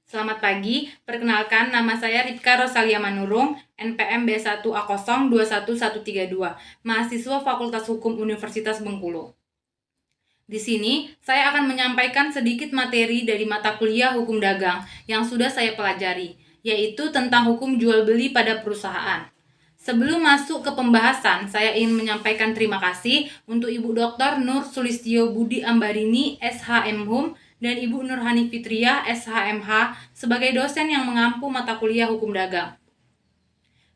Selamat pagi, perkenalkan nama saya Ripka Rosalia Manurung, NPM B1A021132, mahasiswa Fakultas Hukum Universitas Bengkulu. Di sini, saya akan menyampaikan sedikit materi dari mata kuliah Hukum Dagang yang sudah saya pelajari, yaitu tentang hukum jual beli pada perusahaan. Sebelum masuk ke pembahasan, saya ingin menyampaikan terima kasih untuk Ibu Dr. Nur Sulistyo Budi Ambarini, SHM Hum, dan Ibu Nurhani Fitriah, SHMH, sebagai dosen yang mengampu mata kuliah Hukum Dagang.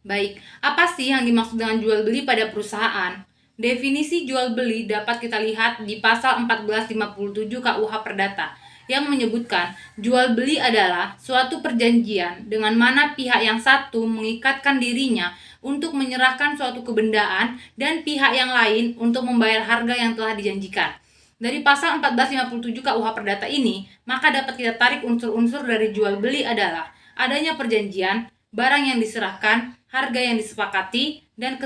Baik, apa sih yang dimaksud dengan jual beli pada perusahaan? Definisi jual beli dapat kita lihat di pasal 1457 KUH Perdata yang menyebutkan jual beli adalah suatu perjanjian dengan mana pihak yang satu mengikatkan dirinya untuk menyerahkan suatu kebendaan dan pihak yang lain untuk membayar harga yang telah dijanjikan. Dari pasal 1457 KUH Perdata ini, maka dapat kita tarik unsur-unsur dari jual beli adalah adanya perjanjian, barang yang diserahkan, harga yang disepakati, dan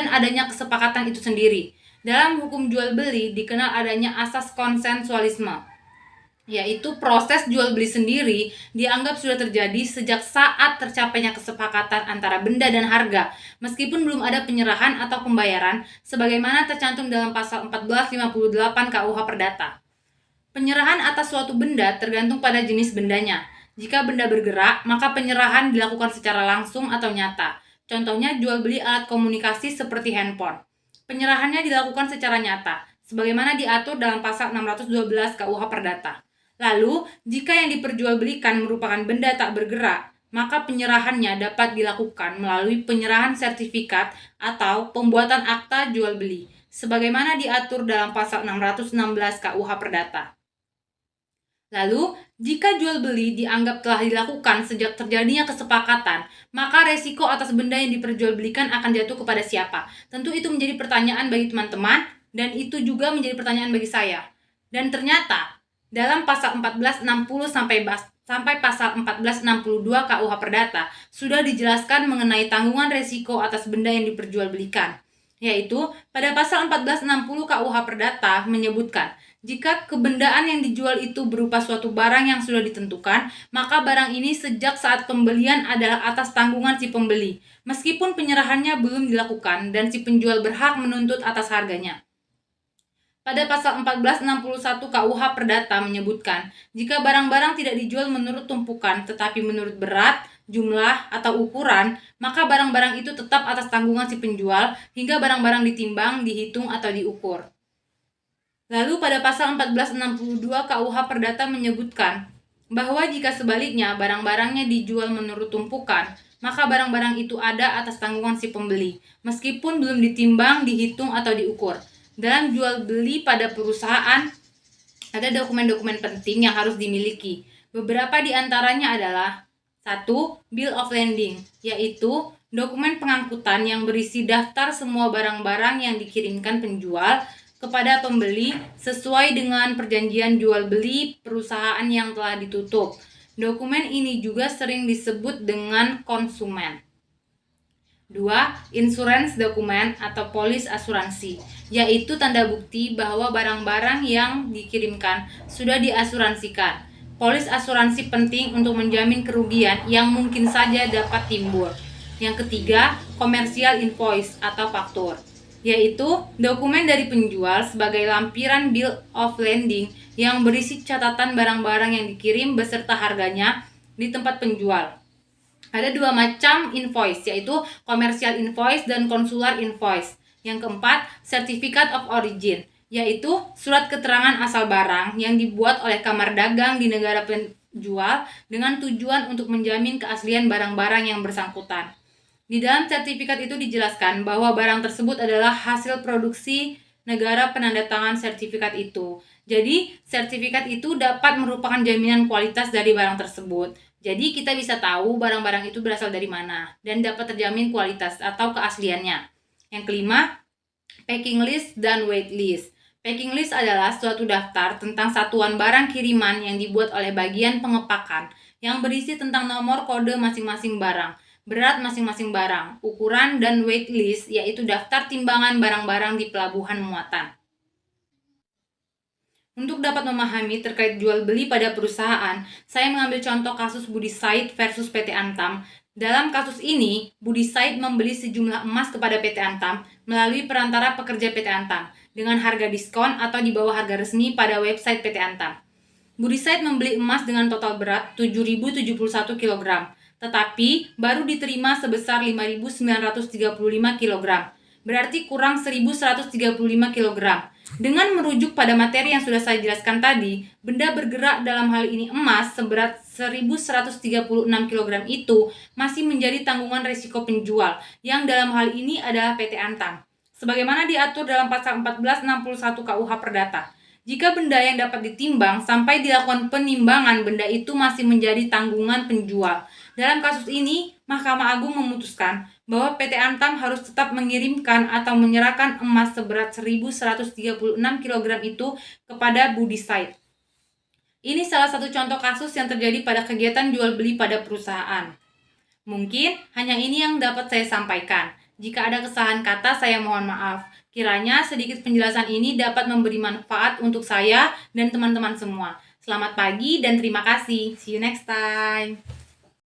adanya kesepakatan itu sendiri. Dalam hukum jual beli dikenal adanya asas konsensualisme, yaitu proses jual beli sendiri dianggap sudah terjadi sejak saat tercapainya kesepakatan antara benda dan harga, meskipun belum ada penyerahan atau pembayaran, sebagaimana tercantum dalam pasal 1458 KUH Perdata. Penyerahan atas suatu benda tergantung pada jenis bendanya. Jika benda bergerak, maka penyerahan dilakukan secara langsung atau nyata. Contohnya jual beli alat komunikasi seperti handphone. Penyerahannya dilakukan secara nyata, sebagaimana diatur dalam pasal 612 KUH Perdata. Lalu, jika yang diperjualbelikan merupakan benda tak bergerak, maka penyerahannya dapat dilakukan melalui penyerahan sertifikat atau pembuatan akta jual beli, sebagaimana diatur dalam pasal 616 KUH Perdata. Lalu, jika jual beli dianggap telah dilakukan sejak terjadinya kesepakatan, maka resiko atas benda yang diperjualbelikan akan jatuh kepada siapa? Tentu itu menjadi pertanyaan bagi teman-teman, dan itu juga menjadi pertanyaan bagi saya. Dan ternyata, dalam pasal 1460 sampai pasal 1462 KUH Perdata sudah dijelaskan mengenai tanggungan resiko atas benda yang diperjualbelikan, yaitu pada pasal 1460 KUH Perdata menyebutkan jika kebendaan yang dijual itu berupa suatu barang yang sudah ditentukan, maka barang ini sejak saat pembelian adalah atas tanggungan si pembeli, meskipun penyerahannya belum dilakukan dan si penjual berhak menuntut atas harganya. Pada pasal 1461 KUH Perdata menyebutkan, jika barang-barang tidak dijual menurut tumpukan tetapi menurut berat, jumlah, atau ukuran, maka barang-barang itu tetap atas tanggungan si penjual hingga barang-barang ditimbang, dihitung, atau diukur. Lalu pada pasal 1462 KUH Perdata menyebutkan bahwa jika sebaliknya barang-barangnya dijual menurut tumpukan, maka barang-barang itu ada atas tanggungan si pembeli, meskipun belum ditimbang, dihitung, atau diukur. Dalam jual beli pada perusahaan, ada dokumen-dokumen penting yang harus dimiliki. Beberapa di antaranya adalah 1. Bill of Lading, yaitu dokumen pengangkutan yang berisi daftar semua barang-barang yang dikirimkan penjual kepada pembeli sesuai dengan perjanjian jual beli perusahaan yang telah ditutup. Dokumen ini juga sering disebut dengan konsumen. 2. Insurance dokumen atau polis asuransi, yaitu tanda bukti bahwa barang-barang yang dikirimkan sudah diasuransikan. Polis asuransi penting untuk menjamin kerugian yang mungkin saja dapat timbul. Yang ketiga, commercial invoice atau faktur, yaitu dokumen dari penjual sebagai lampiran bill of lading yang berisi catatan barang-barang yang dikirim beserta harganya di tempat penjual. Ada dua macam invoice, yaitu commercial invoice dan consular invoice. Yang keempat, certificate of origin, yaitu surat keterangan asal barang yang dibuat oleh kamar dagang di negara penjual dengan tujuan untuk menjamin keaslian barang-barang yang bersangkutan. Di dalam sertifikat itu dijelaskan bahwa barang tersebut adalah hasil produksi negara penandatangan sertifikat itu. Jadi, sertifikat itu dapat merupakan jaminan kualitas dari barang tersebut. Jadi, kita bisa tahu barang-barang itu berasal dari mana dan dapat terjamin kualitas atau keasliannya. Yang kelima, packing list dan weight list. Packing list adalah suatu daftar tentang satuan barang kiriman yang dibuat oleh bagian pengepakan yang berisi tentang nomor kode masing-masing barang, berat masing-masing barang, ukuran, dan weight list, yaitu daftar timbangan barang-barang di pelabuhan muatan. Untuk dapat memahami terkait jual beli pada perusahaan, saya mengambil contoh kasus Budi Said versus PT Antam. Dalam kasus ini, Budi Said membeli sejumlah emas kepada PT Antam melalui perantara pekerja PT Antam dengan harga diskon atau di bawah harga resmi pada website PT Antam. Budi Said membeli emas dengan total berat 7.071 kg, tetapi baru diterima sebesar 5.935 kg. Berarti kurang 1.135 kg. Dengan merujuk pada materi yang sudah saya jelaskan tadi, benda bergerak dalam hal ini emas seberat 1.136 kg itu masih menjadi tanggungan risiko penjual, yang dalam hal ini adalah PT Antam. Sebagaimana diatur dalam pasal 1461 KUH Perdata. Jika benda yang dapat ditimbang sampai dilakukan penimbangan, benda itu masih menjadi tanggungan penjual. Dalam kasus ini, Mahkamah Agung memutuskan bahwa PT Antam harus tetap mengirimkan atau menyerahkan emas seberat 1.136 kg itu kepada Budi Said. Ini salah satu contoh kasus yang terjadi pada kegiatan jual beli pada perusahaan. Mungkin hanya ini yang dapat saya sampaikan. Jika ada kesalahan kata, saya mohon maaf. Kiranya sedikit penjelasan ini dapat memberi manfaat untuk saya dan teman-teman semua. Selamat pagi dan terima kasih. See you next time.